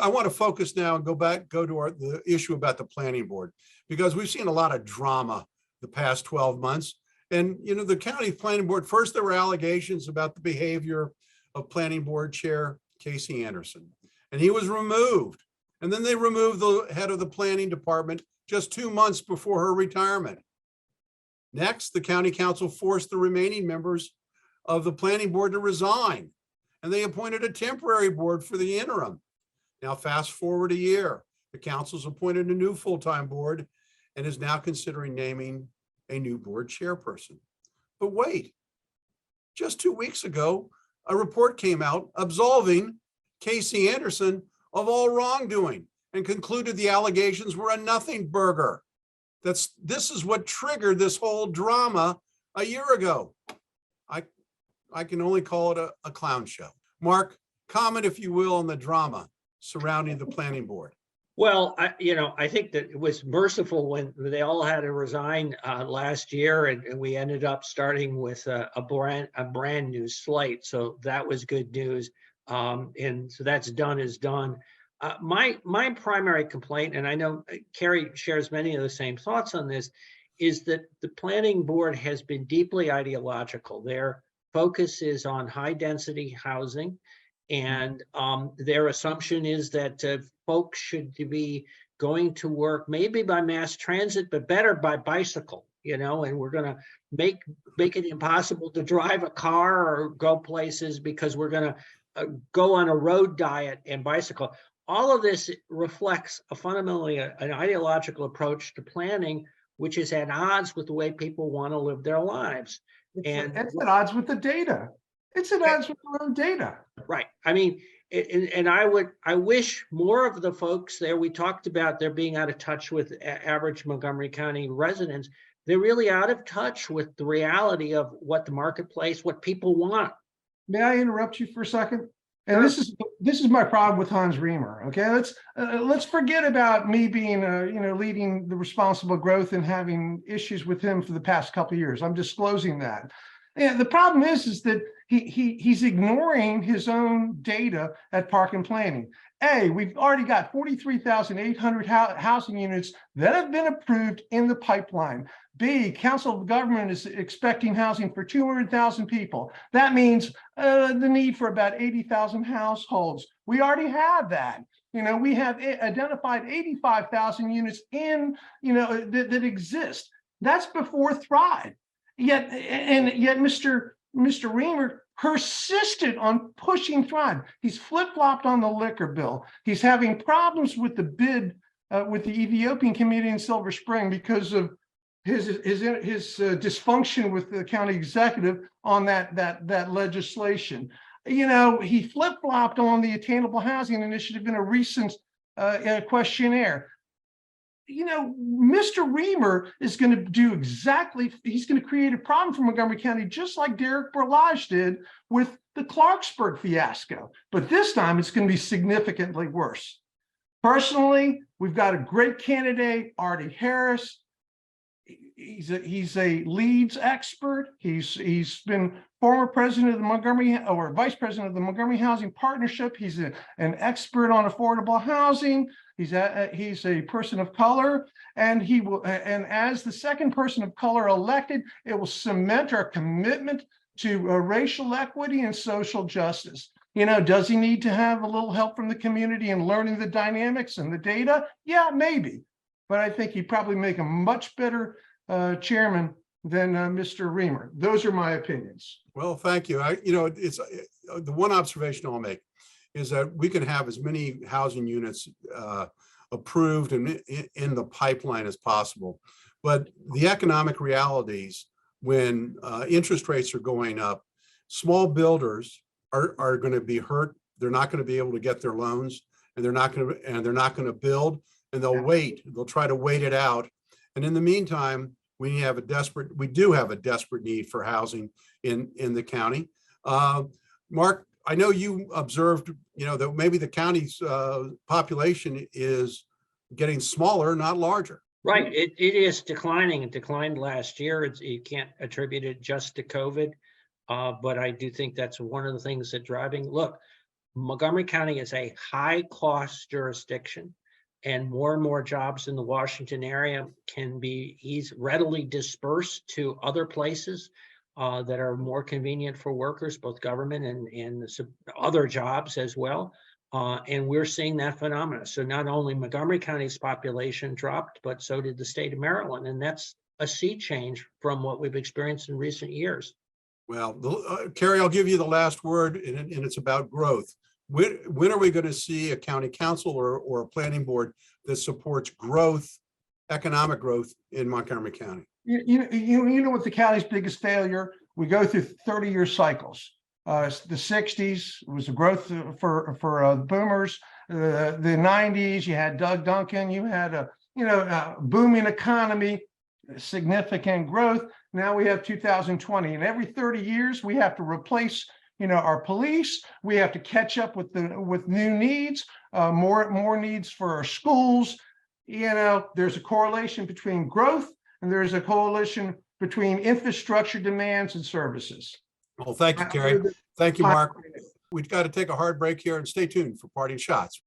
I want to focus now and go to the issue about the planning board, because we've seen a lot of drama the past 12 months. And, the county planning board, first there were allegations about the behavior of planning board chair Casey Anderson, and he was removed. And then they removed the head of the planning department just 2 months before her retirement. Next, the county council forced the remaining members of the planning board to resign, and they appointed a temporary board for the interim. Now, fast forward a year, the council's appointed a new full-time board and is now considering naming a new board chairperson. But wait, just 2 weeks ago, a report came out absolving Casey Anderson of all wrongdoing and concluded the allegations were a nothing burger. This is what triggered this whole drama a year ago. I can only call it a clown show. Mark, comment, if you will, on the drama surrounding the planning board. Well, I think that it was merciful when they all had to resign last year, and we ended up starting with a brand new slate. So that was good news. And so that's done is done. My primary complaint, and I know Cary shares many of the same thoughts on this, is that the planning board has been deeply ideological. Their focus is on high density housing. And their assumption is that folks should be going to work maybe by mass transit, but better by bicycle, and we're going to make it impossible to drive a car or go places because we're going to go on a road diet and bicycle. All of this reflects fundamentally an ideological approach to planning, which is at odds with the way people want to live their lives. It's at odds with the data. It's at odds with their own data. Right. I mean, and I wish more of the folks there, we talked about they're being out of touch with average Montgomery County residents. They're really out of touch with the reality of what the marketplace, what people want. May I interrupt you for a second? And this is my problem with Hans Riemer. Okay, let's forget about me being leading the responsible growth and having issues with him for the past couple of years. I'm disclosing that. And the problem is that he's ignoring his own data at Park and Planning. We've already got 43,800 housing units that have been approved in the pipeline. B, Council of Government is expecting housing for 200,000 people. That means the need for about 80,000 households. We already have that. We have identified 85,000 units in, that exist. That's before Thrive. Yet Mr. Riemer persisted on pushing Thrive. He's flip-flopped on the liquor bill. He's having problems with the bid with the Ethiopian community in Silver Spring because of his dysfunction with the county executive on that legislation. He flip-flopped on the Attainable Housing Initiative in a recent questionnaire. Mr. Riemer is going to do he's going to create a problem for Montgomery County, just like Derek Berlage did with the Clarksburg fiasco. But this time it's going to be significantly worse. Personally, we've got a great candidate, Artie Harris. He's a Leeds expert. He's been former president of the Montgomery, or vice president of the Montgomery Housing Partnership. He's an expert on affordable housing. He's a person of color, and he will. And as the second person of color elected, it will cement our commitment to racial equity and social justice. Does he need to have a little help from the community in learning the dynamics and the data? Yeah, maybe. But I think he'd probably make a much better chairman than Mr. Riemer. Those are my opinions. Well, thank you. It's the one observation I'll make is that we can have as many housing units approved and in the pipeline as possible. But the economic realities, when interest rates are going up, small builders are going to be hurt. They're not going to be able to get their loans, and they're not going to build, and they'll wait. They'll try to wait it out. And in the meantime, we do have a desperate need for housing in the county. Mark, I know you observed, that maybe the county's population is getting smaller, not larger. Right. It is declining. It declined last year. You can't attribute it just to COVID, but I do think that's one of the things that driving. Look, Montgomery County is a high-cost jurisdiction, and more jobs in the Washington area can be readily dispersed to other places that are more convenient for workers, both government and other jobs as well. And we're seeing that phenomenon. So not only Montgomery County's population dropped, but so did the state of Maryland. And that's a sea change from what we've experienced in recent years. Well, Cary, I'll give you the last word, and it's about growth. When are we going to see a county council or a planning board that supports growth, economic growth in Montgomery County? You know what the county's biggest failure? We go through 30-year cycles. The 60s was a growth for boomers. The 90s, you had Doug Duncan. You had a booming economy, significant growth. Now we have 2020, and every 30 years we have to replace our police. We have to catch up with new needs, more needs for our schools. There's a correlation between growth and there's a correlation between infrastructure demands and services. Well, thank you, Cary. Thank you, Mark. We've got to take a hard break here and stay tuned for parting shots.